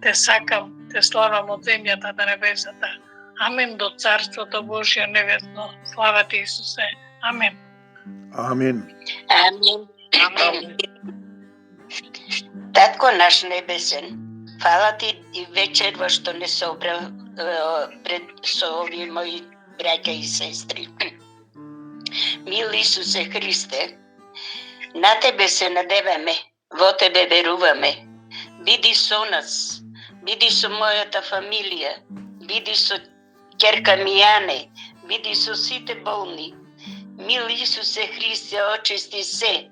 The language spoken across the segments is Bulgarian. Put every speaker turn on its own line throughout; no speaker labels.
те сакам, те славам од земјата до небесата. Амин до Царството Божјо небесно. Слава ти, Исусе. Амин.
Амин.
Амин. Татко наш небесен, фала ти и вечер во што не собрал пред со овие мои браќа и сестри. Мил Исусе Христе, на Тебе се надеваме, во Тебе веруваме. Биди со нас, биди со мојата фамилија, биди со ќерка ми Јане, биди со сите болни. Мил Исусе Христе, очисти се.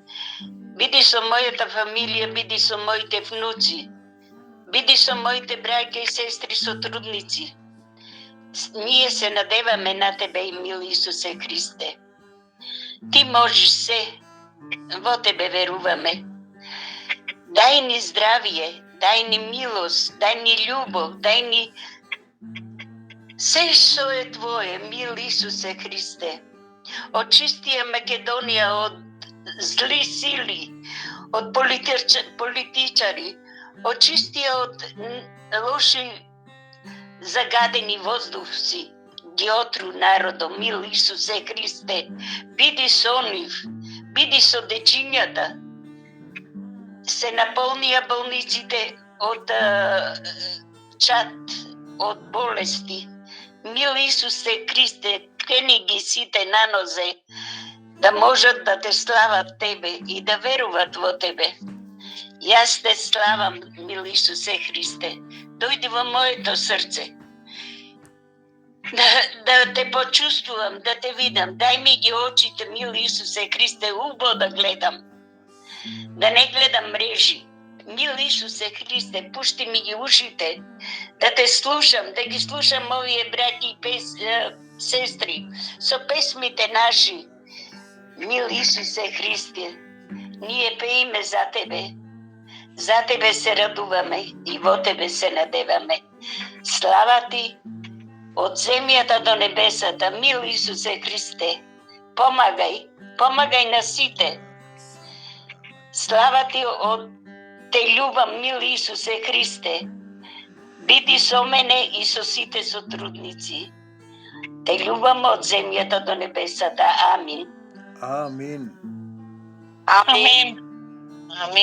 Биди со мојата фамилија, биди со моите внуци. Биди со моите браќа и сестри сотрудници. Ние се надеваме на Тебе, мил Исусе Христе. Ти можеш се, во Тебе веруваме. Дај ни здравие, дај ни милост, дај ни љубов, дај ни се што е Твое, мил Исусе Христе. Очисти ја Македонија од зли сили, од политичари, очисти ја од лоши загадени воздухци, ги отру народом, мил Исусе Христе. Биди со нив, биди со дечињата. Се наполнија болниците од чад, од болести. Мил Исусе Христе, кени ги сите на нозе, да можат да те слават Тебе и да веруват во Тебе. Јас те славам, мил Исусе Христе. Дојди во моето срце. Да те почувствувам, да те видам. Дај ми ги очите, мил Исусе Христе, убо да гледам. Да не гледам мрежи. Мил Исусе Христе, пушти ми ги ушите, да те слушам, да ги слушам овие браќи и сестри, со песмите наши. Мил Исусе Христе, ние пееме за Тебе. За Тебе се радуваме и во Тебе се надеваме. Слава Ти од земјата до небесата, мил Исусе Христе. Помагај на сите. Слава Ти од Те љубам, мил Исусе Христе. Биди со мене и со сите сотрудници. Те љубам од земјата до небесата. Амин.
Амин.
Амин.
Амин.